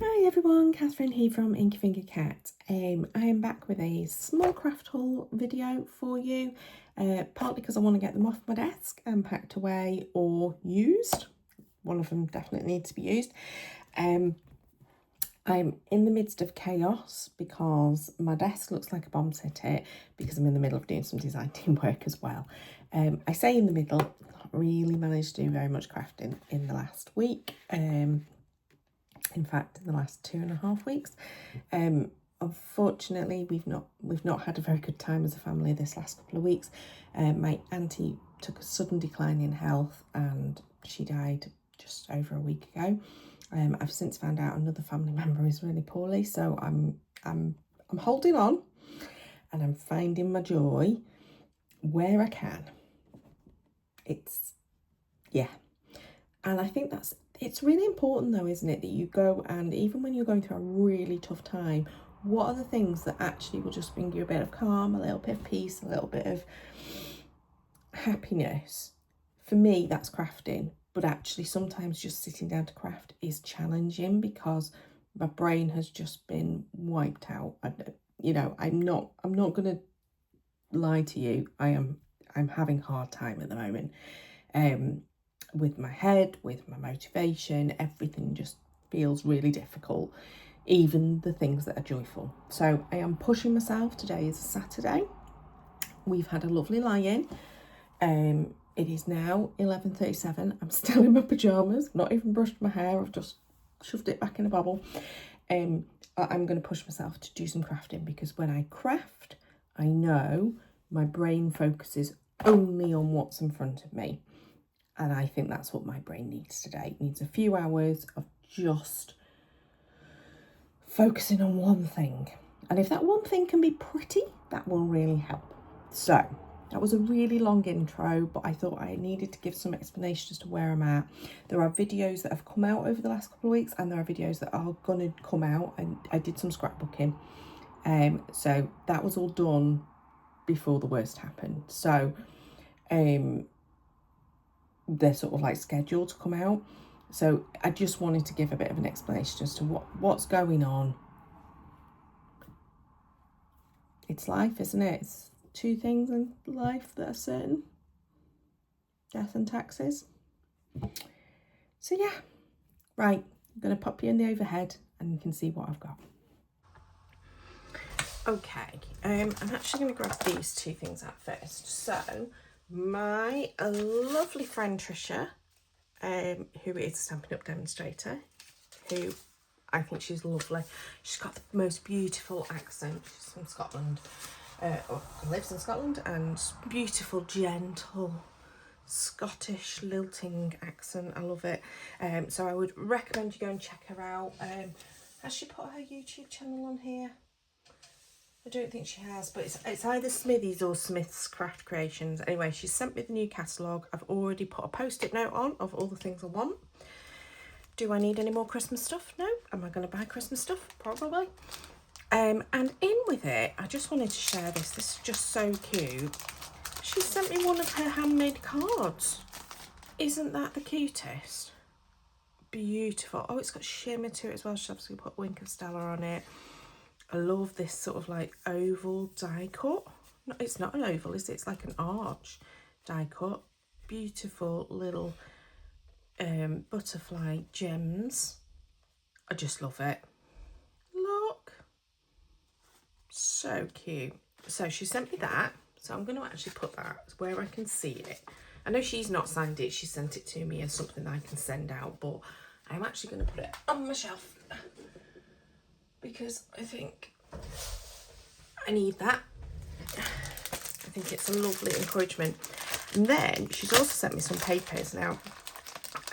Hi everyone, Catherine here from Inky Finger Cat. I am back with a small craft haul video for you, partly because I want to get them off my desk and packed away or used. One of them definitely needs to be used. I'm in the midst of chaos because my desk looks like a bomb set it because I'm in the middle of doing some design team work as well. I say in the middle, not really managed to do very much crafting in the last week. In fact, in the last 2.5 weeks. Unfortunately, we've not had a very good time as a family this last couple of weeks. My auntie took a sudden decline in health and she died just over a week ago. I've since found out another family member is really poorly, so I'm holding on and I'm finding my joy where I can. And I think it's really important though, isn't it, that you go, and even when you're going through a really tough time, what are the things that actually will just bring you a bit of calm, a little bit of peace, a little bit of happiness? For me, that's crafting, but actually sometimes just sitting down to craft is challenging because my brain has just been wiped out. I'm not gonna lie to you. I'm having a hard time at the moment. With my head, with my motivation, everything just feels really difficult, even the things that are joyful. So I am pushing myself. Today is a Saturday. We've had a lovely lie-in. It is now 11:37. I'm still in my pyjamas, not even brushed my hair. I've just shoved it back in a bubble. I'm going to push myself to do some crafting because when I craft, I know my brain focuses only on what's in front of me. And I think that's what my brain needs today. It needs a few hours of just focusing on one thing. And if that one thing can be pretty, that will really help. So that was a really long intro, but I thought I needed to give some explanation as to where I'm at. There are videos that have come out over the last couple of weeks and there are videos that are going to come out, and I did some scrapbooking. So that was all done before the worst happened. So they're sort of like scheduled to come out. So I just wanted to give a bit of an explanation as to what's going on. It's life, isn't it? It's two things in life that are certain: death and taxes. So yeah, right, I'm going to pop you in the overhead and you can see what I've got. Okay, I'm actually going to grab these two things out first. So my lovely friend Trisha, who is a Stampin' Up demonstrator, who I think she's lovely. She's got the most beautiful accent. She's from Scotland, lives in Scotland, and beautiful, gentle, Scottish lilting accent. I love it. So I would recommend you go and check her out. Has she put her YouTube channel on here? I don't think she has, but it's either Smithy's or Smith's Craft Creations. Anyway, she sent me the new catalogue. I've already put a post-it note on of all the things I want. Do I need any more Christmas stuff? No. Am I going to buy Christmas stuff? Probably. And in with it, I just wanted to share this. This is just so cute. She sent me one of her handmade cards. Isn't that the cutest? Beautiful. Oh, it's got shimmer to it as well. She's obviously put Wink of Stella on it. I love this sort of like oval die cut. No, it's not an oval, is it? It's like an arch die cut. Beautiful little butterfly gems. I just love it. Look. So cute. So she sent me that. So I'm going to actually put that where I can see it. I know she's not signed it. She sent it to me as something I can send out. But I'm actually going to put it on my shelf because I think I need that. I think it's a lovely encouragement. And then she's also sent me some papers. Now,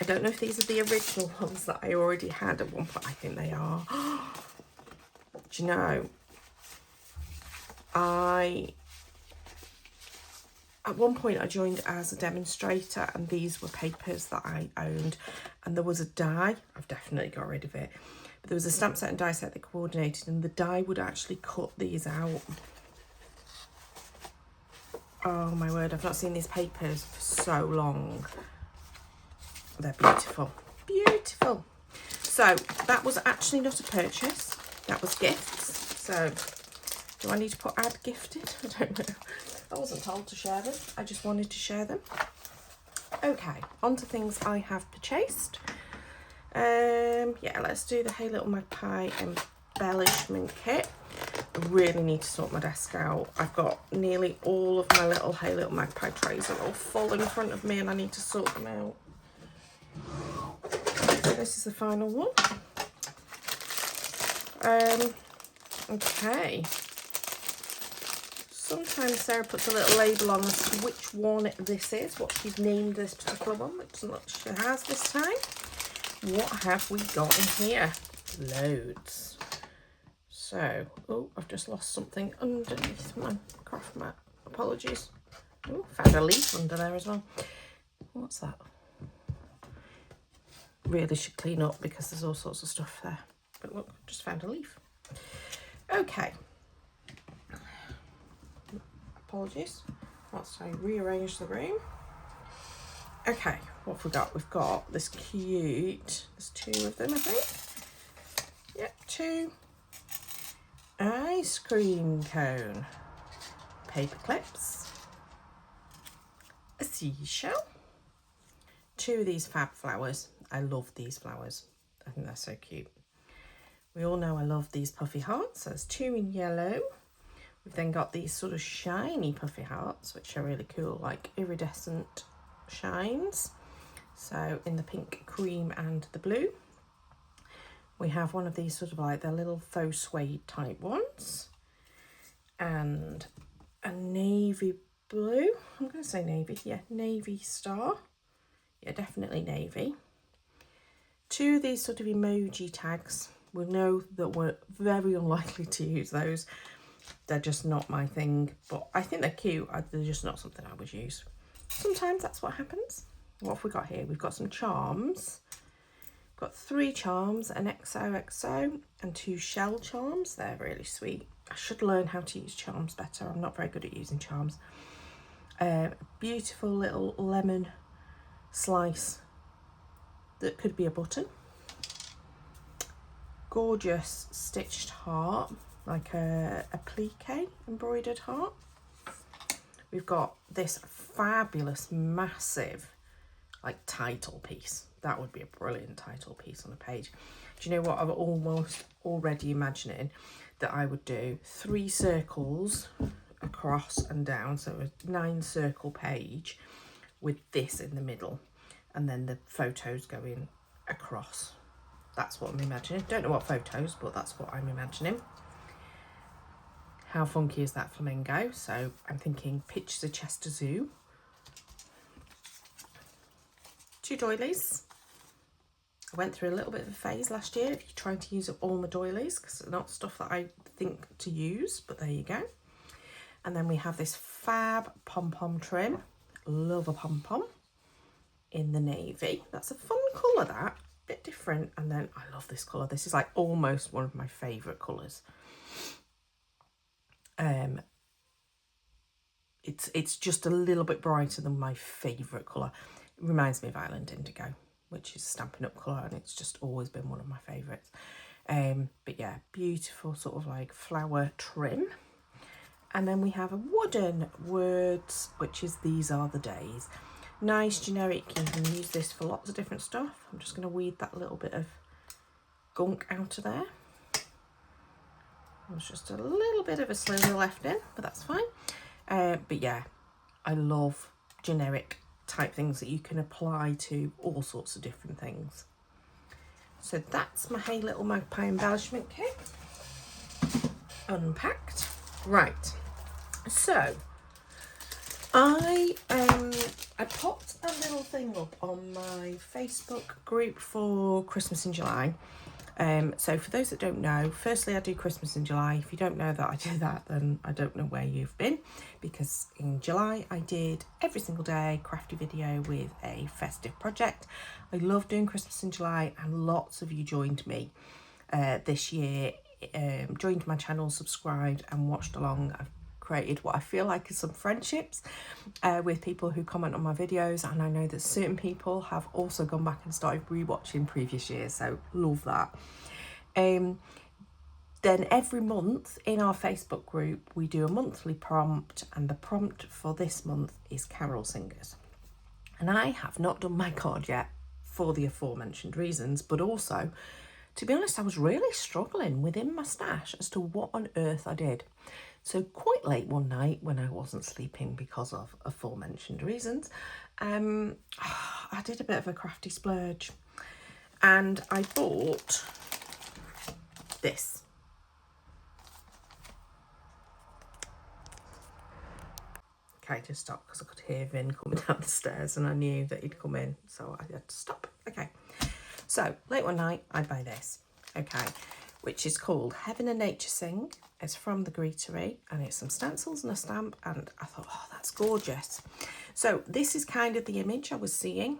I don't know if these are the original ones that I already had at one point. I think they are. Do you know, at one point I joined as a demonstrator and these were papers that I owned, and there was a die. I've definitely got rid of it. But there was a stamp set and die set that coordinated, and the die would actually cut these out. Oh my word, I've not seen these papers for so long. They're beautiful. Beautiful. So that was actually not a purchase, that was gifts. So do I need to put add gifted? I don't know. I wasn't told to share them, I just wanted to share them. Okay, on to things I have purchased. Yeah, let's do the Hey Little Magpie embellishment kit. I really need to sort my desk out. I've got nearly all of my little Hey Little Magpie trays are all full in front of me and I need to sort them out. So this is the final one. Okay. Sometimes Sarah puts a little label on as to which one this is, what she's named this particular one, which doesn't look she has this time. What have we got in here? Loads. So, oh, I've just lost something underneath my craft mat. Apologies. Oh, found a leaf under there as well. What's that? Really should clean up because there's all sorts of stuff there. But look, just found a leaf. Okay. Apologies. Whilst I rearrange the room. Okay, what have we got? We've got this cute, there's two of them, I think. Yep, two. Ice cream cone. Paper clips. A seashell. Two of these fab flowers. I love these flowers. I think they're so cute. We all know I love these puffy hearts. So there's two in yellow. We've then got these sort of shiny puffy hearts, which are really cool, like iridescent shines. So in the pink, cream and the blue. We have one of these sort of like the little faux suede type ones. And a navy blue. I'm going to say navy. Yeah, navy star. Yeah, definitely navy. Two of these sort of emoji tags. We know that we're very unlikely to use those. They're just not my thing, but I think they're cute. They're just not something I would use. Sometimes that's what happens. What have we got here? We've got some charms. We've got 3 charms, an XOXO and 2 shell charms. They're really sweet. I should learn how to use charms better. I'm not very good at using charms. Beautiful little lemon slice that could be a button. Gorgeous stitched heart, like a plique embroidered heart. We've got this fabulous, massive, like title piece. That would be a brilliant title piece on a page. Do you know what? I'm almost already imagining that I would do 3 circles across and down. So a 9 circle page with this in the middle and then the photos going across. That's what I'm imagining. Don't know what photos, but that's what I'm imagining. How funky is that flamingo? So I'm thinking Pictures of Chester Zoo. 2 doilies. I went through a little bit of a phase last year of trying to use up all my doilies because they're not stuff that I think to use, but there you go. And then we have this fab pom-pom trim. Love a pom-pom in the navy. That's a fun colour, that. Bit different. And then I love this colour. This is like almost one of my favourite colours. It's just a little bit brighter than my favourite colour. It reminds me of Island Indigo, which is Stampin' Up colour, and it's just always been one of my favourites. But yeah, beautiful sort of like flower trim. And then we have a wooden words, which is These Are the Days. Nice, generic. You can use this for lots of different stuff. I'm just going to weed that little bit of gunk out of there. There's just a little bit of a slither left in, but that's fine. But yeah, I love generic type things that you can apply to all sorts of different things. So that's my Hey Little Magpie embellishment kit. Unpacked. Right. So I popped a little thing up on my Facebook group for Christmas in July. So for those that don't know, firstly, I do Christmas in July. If you don't know that I do that, then I don't know where you've been, because in July I did every single day crafty video with a festive project. I love doing Christmas in July, and lots of you joined me this year, joined my channel, subscribed and watched along. I've created what I feel like is some friendships with people who comment on my videos, and I know that certain people have also gone back and started rewatching previous years, so love that. Then every month in our Facebook group we do a monthly prompt, and the prompt for this month is carol singers. And I have not done my card yet for the aforementioned reasons, but also, to be honest, I was really struggling within my stash as to what on earth I did. So quite late one night when I wasn't sleeping because of aforementioned reasons, I did a bit of a crafty splurge, and I bought this. Okay, just stop because I could hear Vin coming down the stairs and I knew that he'd come in, so I had to stop. Okay, so late one night I buy this, okay, which is called Heaven and Nature Sing. It's from the Greetery, and it's some stencils and a stamp, and I thought, oh, that's gorgeous. So this is kind of the image I was seeing.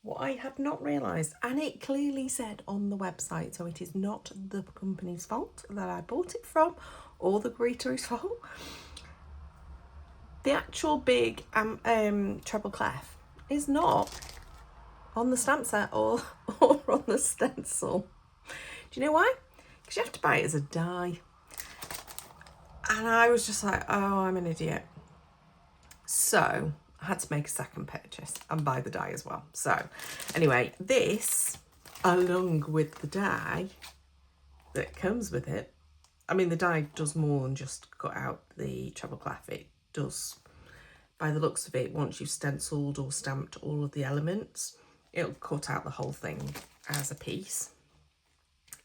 What I had not realised, and it clearly said on the website, so it is not the company's fault that I bought it from or the Greetery's fault. The actual big treble clef is not on the stamp set or on the stencil. Do you know why? Because you have to buy it as a die. And I was just like, oh, I'm an idiot. So I had to make a second purchase and buy the die as well. So anyway, this, along with the die that comes with it, I mean, the die does more than just cut out the treble clef. It does, by the looks of it, once you've stenciled or stamped all of the elements, it'll cut out the whole thing as a piece.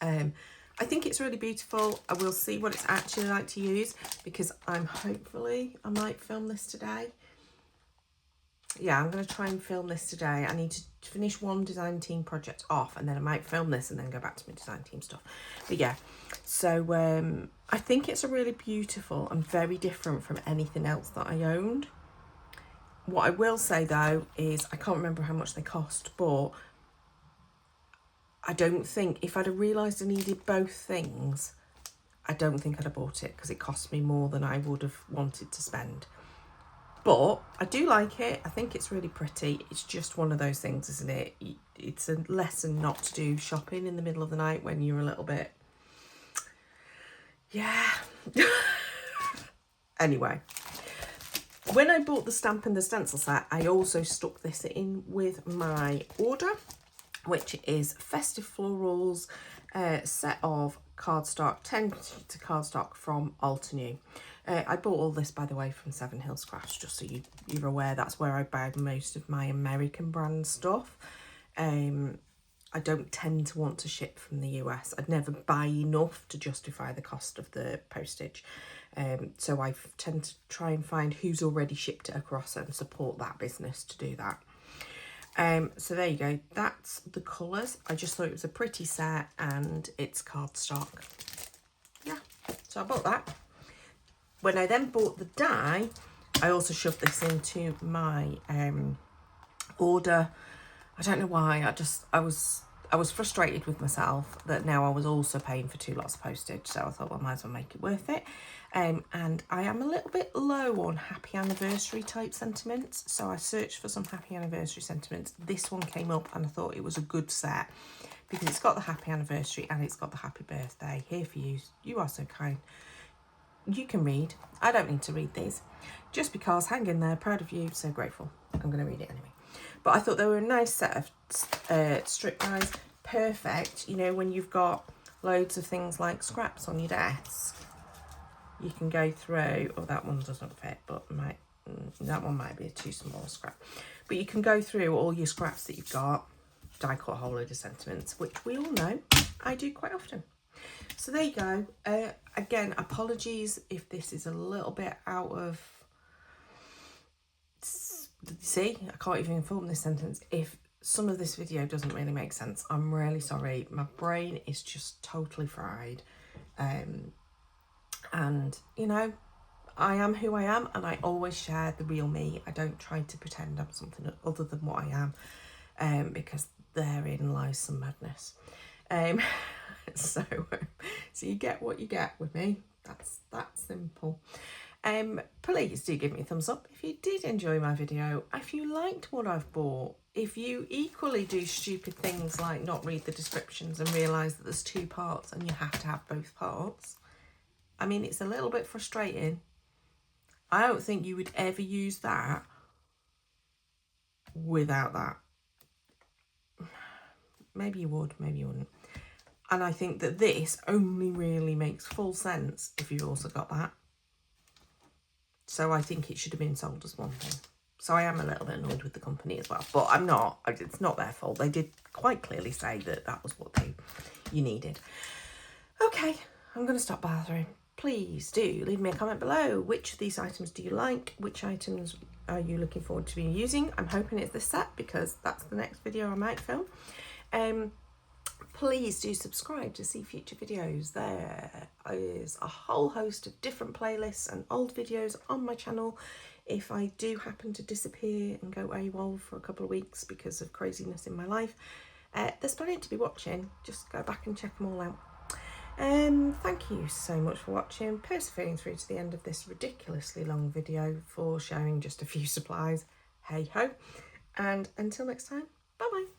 I think it's really beautiful. I will see what it's actually like to use, because I might film this today. Yeah, I'm going to try and film this today. I need to finish one design team project off, and then I might film this and then go back to my design team stuff. But yeah, so I think it's a really beautiful and very different from anything else that I owned. What I will say though is I can't remember how much they cost, but I don't think, if I'd have realised I needed both things, I don't think I'd have bought it, because it cost me more than I would have wanted to spend. But I do like it. I think it's really pretty. It's just one of those things, isn't it? It's a lesson not to do shopping in the middle of the night when you're a little bit, yeah. Anyway, when I bought the stamp and the stencil set, I also stuck this in with my order, which is Festive Florals set of cardstock, 10 to cardstock from Altenew. I bought all this, by the way, from Seven Hills Crafts, just so you're aware. That's where I buy most of my American brand stuff. I don't tend to want to ship from the US. I'd never buy enough to justify the cost of the postage. So I tend to try and find who's already shipped it across and support that business to do that. So there you go, that's the colours. I just thought it was a pretty set, and it's cardstock. Yeah, so I bought that. When I then bought the die, I also shoved this into my order. I don't know why, I was frustrated with myself that now I was also paying for 2 lots of postage, so I thought, well, I might as well make it worth it. And I am a little bit low on happy anniversary type sentiments, so I searched for some happy anniversary sentiments. This one came up and I thought it was a good set, because it's got the happy anniversary and it's got the happy birthday. Here for you, you are so kind. You can read. I don't need to read these, just because, hang in there, proud of you, so grateful. I'm going to read it anyway. But I thought they were a nice set of strip dies. Perfect, you know, when you've got loads of things like scraps on your desk. You can go through, oh, that one doesn't fit, but that one might be a too small scrap. But you can go through all your scraps that you've got, die cut a whole load of sentiments, which we all know I do quite often. So there you go. Again, apologies if this is a little bit out of, see, I can't even form this sentence. If some of this video doesn't really make sense, I'm really sorry. My brain is just totally fried. And, you know, I am who I am, and I always share the real me. I don't try to pretend I'm something other than what I am, because therein lies some madness. So you get what you get with me. That's that simple. Please do give me a thumbs up if you did enjoy my video, if you liked what I've bought, if you equally do stupid things like not read the descriptions and realise that there's 2 parts and you have to have both parts. I mean, it's a little bit frustrating. I don't think you would ever use that without that. Maybe you would, maybe you wouldn't. And I think that this only really makes full sense if you've also got that. So I think it should have been sold as one thing. So I am a little bit annoyed with the company as well. But I'm not. It's not their fault. They did quite clearly say that that was what you needed. Okay, I'm going to stop bothering. Please do leave me a comment below. Which of these items do you like? Which items are you looking forward to be using? I'm hoping it's this set because that's the next video I might film. Please do subscribe to see future videos. There is a whole host of different playlists and old videos on my channel. If I do happen to disappear and go AWOL for a couple of weeks because of craziness in my life, there's plenty to be watching. Just go back and check them all out. Thank you so much for watching, persevering through to the end of this ridiculously long video for sharing just a few supplies. Hey ho. And until next time, bye bye.